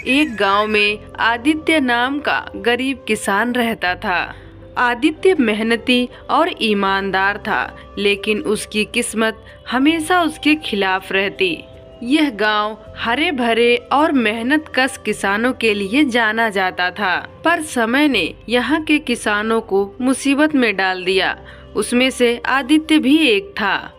एक गांव में आदित्य नाम का गरीब किसान रहता था। आदित्य मेहनती और ईमानदार था, लेकिन उसकी किस्मत हमेशा उसके खिलाफ रहती। यह गांव हरे भरे और मेहनतकश किसानों के लिए जाना जाता था, पर समय ने यहाँ के किसानों को मुसीबत में डाल दिया। उसमें से आदित्य भी एक था।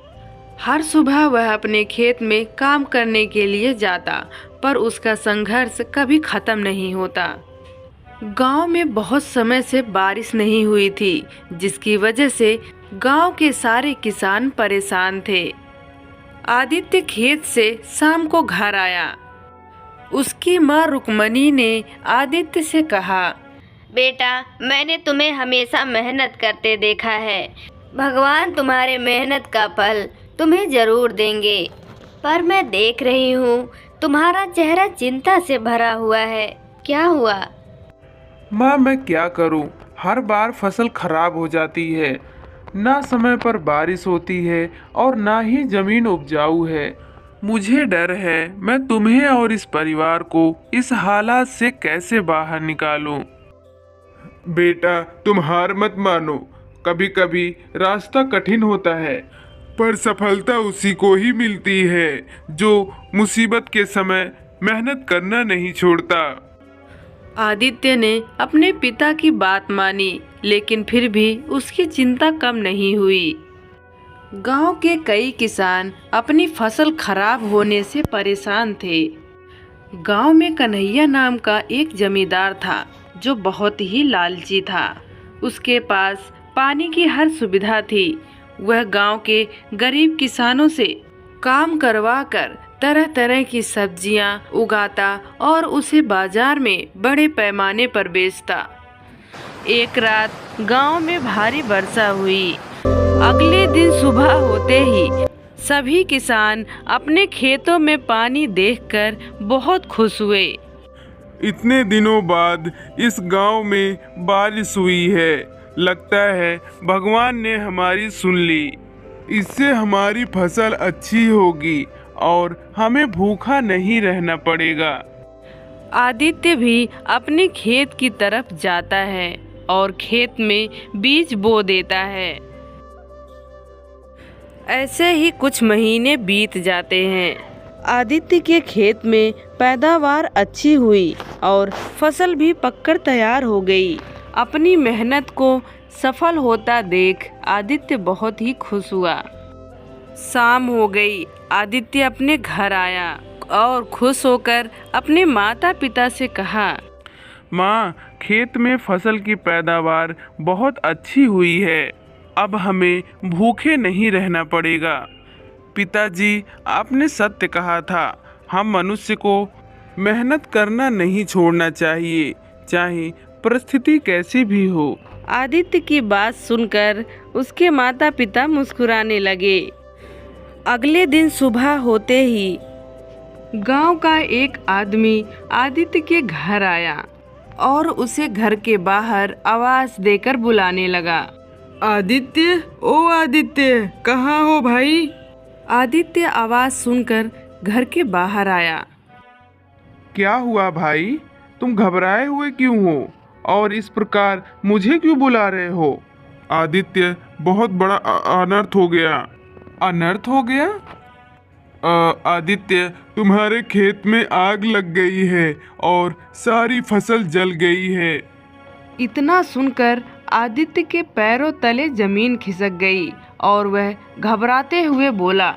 हर सुबह वह अपने खेत में काम करने के लिए जाता, पर उसका संघर्ष कभी खत्म नहीं होता। गांव में बहुत समय से बारिश नहीं हुई थी, जिसकी वजह से गांव के सारे किसान परेशान थे। आदित्य खेत से शाम को घर आया। उसकी माँ रुक्मणी ने आदित्य से कहा, बेटा, मैंने तुम्हें हमेशा मेहनत करते देखा है। भगवान तुम्हारे मेहनत का फल तुम्हें जरूर देंगे। पर मैं देख रही हूँ तुम्हारा चेहरा चिंता से भरा हुआ है। क्या हुआ? माँ, मैं क्या करूँ, हर बार फसल खराब हो जाती है। ना समय पर बारिश होती है और ना ही जमीन उपजाऊ है। मुझे डर है मैं तुम्हें और इस परिवार को इस हालात से कैसे बाहर निकालूं। बेटा, तुम हार मत मानो। कभी कभी रास्ता कठिन होता है, पर सफलता उसी को ही मिलती है जो मुसीबत के समय मेहनत करना नहीं छोड़ता। आदित्य ने अपने पिता की बात मानी, लेकिन फिर भी उसकी चिंता कम नहीं हुई। गांव के कई किसान अपनी फसल खराब होने से परेशान थे। गांव में कन्हैया नाम का एक जमींदार था, जो बहुत ही लालची था। उसके पास पानी की हर सुविधा थी। वह गांव के गरीब किसानों से काम करवा कर तरह तरह की सब्जियां उगाता और उसे बाजार में बड़े पैमाने पर बेचता। एक रात गांव में भारी वर्षा हुई। अगले दिन सुबह होते ही सभी किसान अपने खेतों में पानी देखकर बहुत खुश हुए। इतने दिनों बाद इस गांव में बारिश हुई है। लगता है भगवान ने हमारी सुन ली। इससे हमारी फसल अच्छी होगी और हमें भूखा नहीं रहना पड़ेगा। आदित्य भी अपने खेत की तरफ जाता है और खेत में बीज बो देता है। ऐसे ही कुछ महीने बीत जाते हैं। आदित्य के खेत में पैदावार अच्छी हुई और फसल भी पककर तैयार हो गई। अपनी मेहनत को सफल होता देख आदित्य बहुत ही खुश हुआ। शाम हो गई। आदित्य अपने घर आया और खुश होकर अपने माता पिता से कहा, माँ, खेत में फसल की पैदावार बहुत अच्छी हुई है। अब हमें भूखे नहीं रहना पड़ेगा। पिताजी, आपने सत्य कहा था। हम मनुष्य को मेहनत करना नहीं छोड़ना चाहिए, चाहे परिस्थिति कैसी भी हो। आदित्य की बात सुनकर उसके माता पिता मुस्कुराने लगे। अगले दिन सुबह होते ही गांव का एक आदमी आदित्य के घर आया और उसे घर के बाहर आवाज देकर बुलाने लगा। आदित्य, ओ आदित्य, कहाँ हो भाई? आदित्य आवाज सुनकर घर के बाहर आया। क्या हुआ भाई, तुम घबराए हुए क्यों हो और इस प्रकार मुझे क्यों बुला रहे हो? आदित्य, बहुत बड़ा अनर्थ हो गया। अनर्थ हो गया? आदित्य, तुम्हारे खेत में आग लग गई है और सारी फसल जल गई है। इतना सुनकर आदित्य के पैरों तले जमीन खिसक गई और वह घबराते हुए बोला,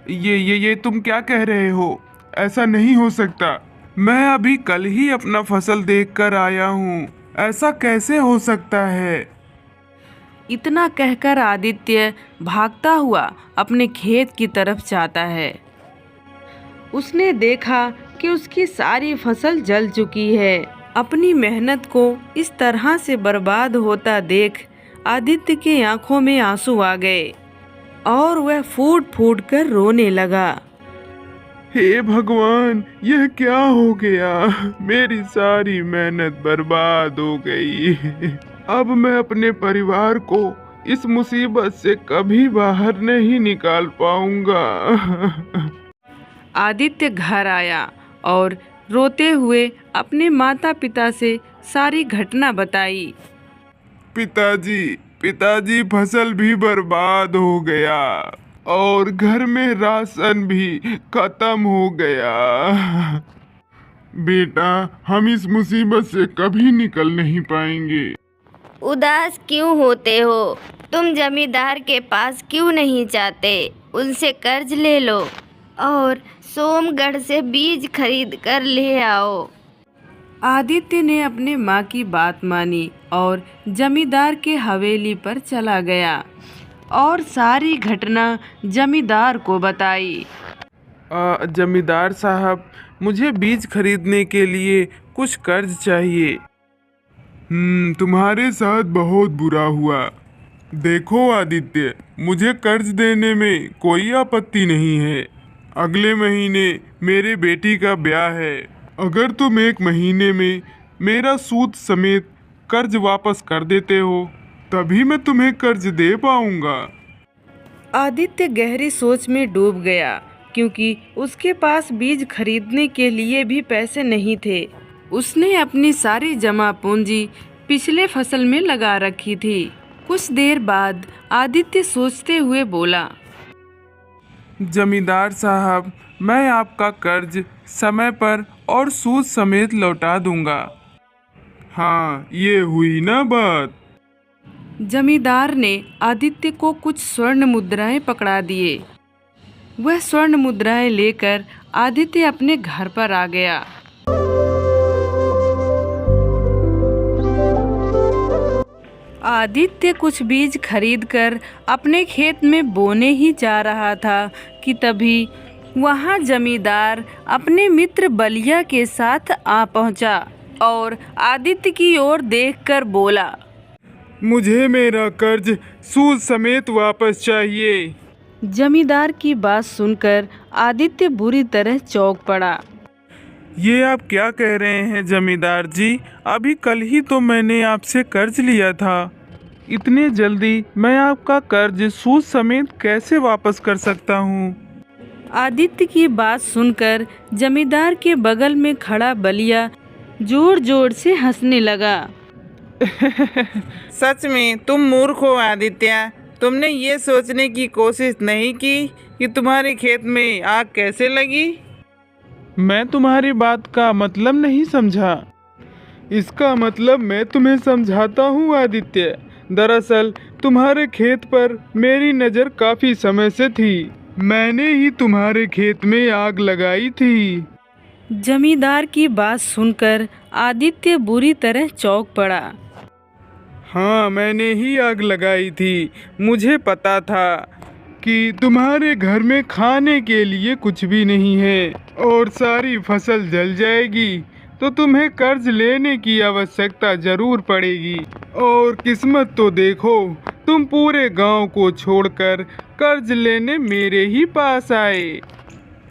ये तुम क्या कह रहे हो? ऐसा नहीं हो सकता। मैं अभी कल ही अपना फसल देखकर आया हूँ। ऐसा कैसे हो सकता है? इतना कहकर आदित्य भागता हुआ अपने खेत की तरफ जाता है। उसने देखा कि उसकी सारी फसल जल चुकी है। अपनी मेहनत को इस तरह से बर्बाद होता देख आदित्य की आंखों में आंसू आ गए और वह फूट फूट कर रोने लगा। हे भगवान, यह क्या हो गया? मेरी सारी मेहनत बर्बाद हो गई। अब मैं अपने परिवार को इस मुसीबत से कभी बाहर नहीं निकाल पाऊंगा। आदित्य घर आया और रोते हुए अपने माता पिता से सारी घटना बताई। पिताजी, पिताजी, फसल भी बर्बाद हो गया और घर में राशन भी खत्म हो गया। बेटा, हम इस मुसीबत से कभी निकल नहीं पाएंगे। उदास क्यों होते हो? तुम जमींदार के पास क्यों नहीं जाते? उनसे कर्ज ले लो और सोमगढ़ से बीज खरीद कर ले आओ। आदित्य ने अपने माँ की बात मानी और जमींदार के हवेली पर चला गया और सारी घटना जमींदार को बताई। जमींदार साहब, मुझे बीज खरीदने के लिए कुछ कर्ज चाहिए। तुम्हारे साथ बहुत बुरा हुआ। देखो आदित्य, मुझे कर्ज देने में कोई आपत्ति नहीं है। अगले महीने मेरे बेटी का ब्याह है। अगर तुम 1 महीने में मेरा सूद समेत कर्ज वापस कर देते हो तभी मैं तुम्हें कर्ज दे पाऊंगा। आदित्य गहरी सोच में डूब गया क्योंकि उसके पास बीज खरीदने के लिए भी पैसे नहीं थे। उसने अपनी सारी जमा पूंजी पिछले फसल में लगा रखी थी। कुछ देर बाद आदित्य सोचते हुए बोला, जमींदार साहब, मैं आपका कर्ज समय पर और सूद समेत लौटा दूंगा। हाँ, ये हुई ना बात। जमींदार ने आदित्य को कुछ स्वर्ण मुद्राएं पकड़ा दिए। वह स्वर्ण मुद्राएं लेकर आदित्य अपने घर पर आ गया। आदित्य कुछ बीज खरीदकर अपने खेत में बोने ही जा रहा था कि तभी वहां जमींदार अपने मित्र बलिया के साथ आ पहुंचा और आदित्य की ओर देखकर बोला, मुझे मेरा कर्ज सूद समेत वापस चाहिए। जमींदार की बात सुनकर आदित्य बुरी तरह चौंक पड़ा। ये आप क्या कह रहे हैं जमींदार जी? अभी कल ही तो मैंने आपसे कर्ज लिया था। इतने जल्दी मैं आपका कर्ज सूद समेत कैसे वापस कर सकता हूँ? आदित्य की बात सुनकर जमींदार के बगल में खड़ा बलिया जोर जोर से हंसने लगा। सच में तुम मूर्ख हो आदित्य। तुमने ये सोचने की कोशिश नहीं की कि तुम्हारे खेत में आग कैसे लगी? मैं तुम्हारी बात का मतलब नहीं समझा। इसका मतलब मैं तुम्हें समझाता हूँ आदित्य। दरअसल तुम्हारे खेत पर मेरी नज़र काफ़ी समय से थी। मैंने ही तुम्हारे खेत में आग लगाई थी। जमींदार की बात सुनकर आदित्य बुरी तरह चौंक पड़ा। हाँ, मैंने ही आग लगाई थी। मुझे पता था कि तुम्हारे घर में खाने के लिए कुछ भी नहीं है और सारी फसल जल जाएगी, तो तुम्हें कर्ज लेने की आवश्यकता जरूर पड़ेगी। और किस्मत तो देखो, तुम पूरे गांव को छोड़कर कर्ज लेने मेरे ही पास आए।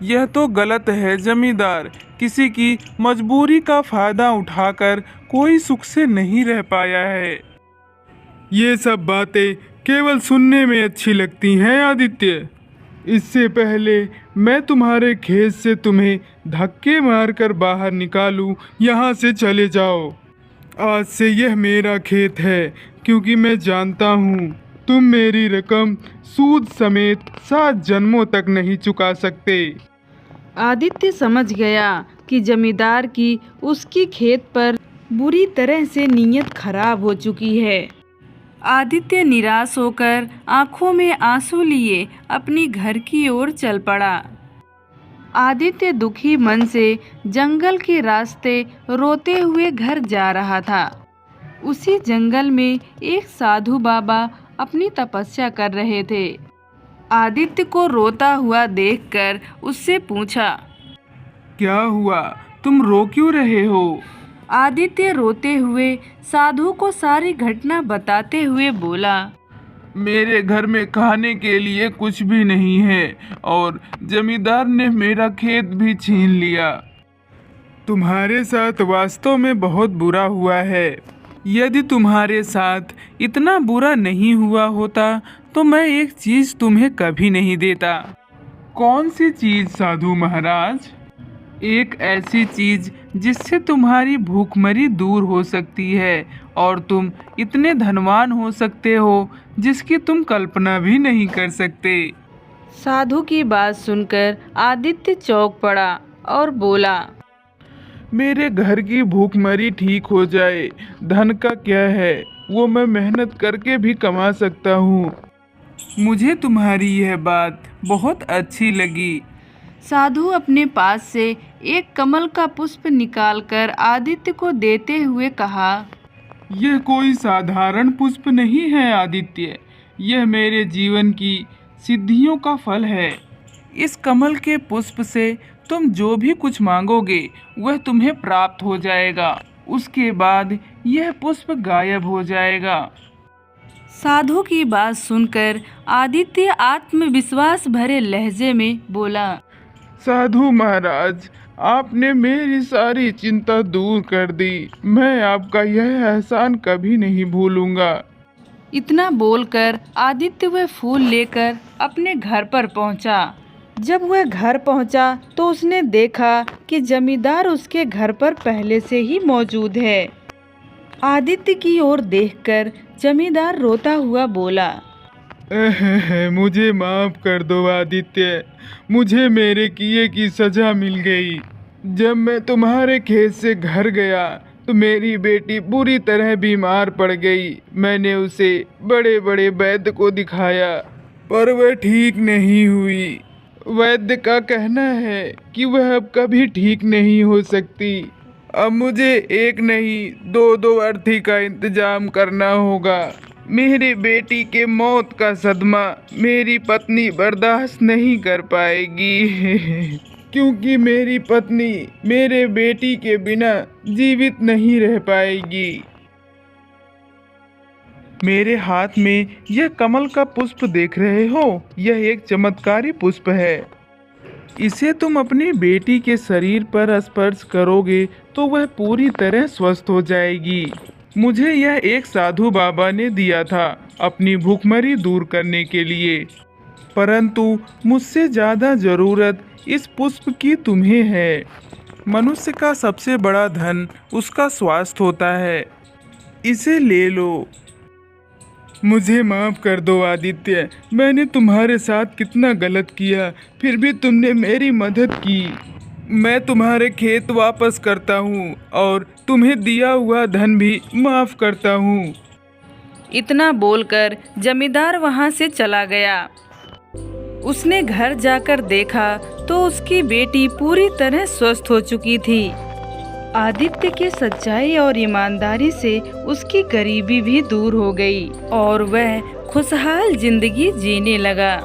यह तो गलत है जमींदार। किसी की मजबूरी का फायदा उठाकर कोई सुख से नहीं रह पाया है। ये सब बातें केवल सुनने में अच्छी लगती हैं आदित्य। इससे पहले मैं तुम्हारे खेत से तुम्हें धक्के मारकर बाहर निकालूं, यहाँ से चले जाओ। आज से यह मेरा खेत है, क्योंकि मैं जानता हूँ तुम मेरी रकम सूद समेत 7 जन्मों तक नहीं चुका सकते। आदित्य समझ गया कि जमींदार की उसकी खेत पर बुरी तरह से नीयत खराब हो चुकी है। आदित्य निराश होकर आंखों में आंसू लिए अपनी घर की ओर चल पड़ा। आदित्य दुखी मन से जंगल के रास्ते रोते हुए घर जा रहा था। उसी जंगल में एक साधु बाबा अपनी तपस्या कर रहे थे। आदित्य को रोता हुआ देखकर उससे पूछा, क्या हुआ? तुम रो क्यों रहे हो? आदित्य रोते हुए साधु को सारी घटना बताते हुए बोला, मेरे घर में खाने के लिए कुछ भी नहीं है और जमींदार ने मेरा खेत भी छीन लिया। तुम्हारे साथ वास्तव में बहुत बुरा हुआ है। यदि तुम्हारे साथ इतना बुरा नहीं हुआ होता तो मैं एक चीज़ तुम्हें कभी नहीं देता। कौन सी चीज़ साधु महाराज? एक ऐसी चीज जिससे तुम्हारी भूखमरी दूर हो सकती है और तुम इतने धनवान हो सकते हो जिसकी तुम कल्पना भी नहीं कर सकते। साधु की बात सुनकर आदित्य चौंक पड़ा और बोला, मेरे घर की भूखमरी ठीक हो जाए, धन का क्या है, वो मैं मेहनत करके भी कमा सकता हूँ। मुझे तुम्हारी यह बात बहुत अच्छी लगी। साधु अपने पास से एक कमल का पुष्प निकालकर आदित्य को देते हुए कहा, यह कोई साधारण पुष्प नहीं है आदित्य, यह मेरे जीवन की सिद्धियों का फल है। इस कमल के पुष्प से तुम जो भी कुछ मांगोगे वह तुम्हें प्राप्त हो जाएगा। उसके बाद यह पुष्प गायब हो जाएगा। साधु की बात सुनकर आदित्य आत्मविश्वास भरे लहजे में बोला, साधु महाराज, आपने मेरी सारी चिंता दूर कर दी। मैं आपका यह एहसान कभी नहीं भूलूंगा। इतना बोलकर आदित्य वह फूल लेकर अपने घर पर पहुंचा। जब वह घर पहुंचा तो उसने देखा कि जमींदार उसके घर पर पहले से ही मौजूद है। आदित्य की ओर देखकर जमींदार रोता हुआ बोला, मुझे माफ कर दो आदित्य, मुझे मेरे किए की सजा मिल गई। जब मैं तुम्हारे खेत से घर गया तो मेरी बेटी बुरी तरह बीमार पड़ गई। मैंने उसे बड़े बड़े वैद्य को दिखाया पर वह ठीक नहीं हुई। वैद्य का कहना है कि वह अब कभी ठीक नहीं हो सकती। अब मुझे एक नहीं दो अर्थी का इंतजाम करना होगा। मेरी बेटी के मौत का सदमा मेरी पत्नी बर्दाश्त नहीं कर पाएगी क्योंकि मेरी पत्नी मेरे बेटी के बिना जीवित नहीं रह पाएगी। मेरे हाथ में यह कमल का पुष्प देख रहे हो, यह एक चमत्कारी पुष्प है। इसे तुम अपनी बेटी के शरीर पर स्पर्श करोगे तो वह पूरी तरह स्वस्थ हो जाएगी। मुझे यह एक साधु बाबा ने दिया था अपनी भूखमरी दूर करने के लिए, परंतु मुझसे ज़्यादा ज़रूरत इस पुष्प की तुम्हें है। मनुष्य का सबसे बड़ा धन उसका स्वास्थ्य होता है, इसे ले लो। मुझे माफ़ कर दो आदित्य, मैंने तुम्हारे साथ कितना गलत किया, फिर भी तुमने मेरी मदद की। मैं तुम्हारे खेत वापस करता हूँ और तुम्हें दिया हुआ धन भी माफ़ करता हूँ। इतना बोलकर जमींदार वहां से चला गया। उसने घर जाकर देखा तो उसकी बेटी पूरी तरह स्वस्थ हो चुकी थी। आदित्य के सच्चाई और ईमानदारी से उसकी गरीबी भी दूर हो गई और वह खुशहाल जिंदगी जीने लगा।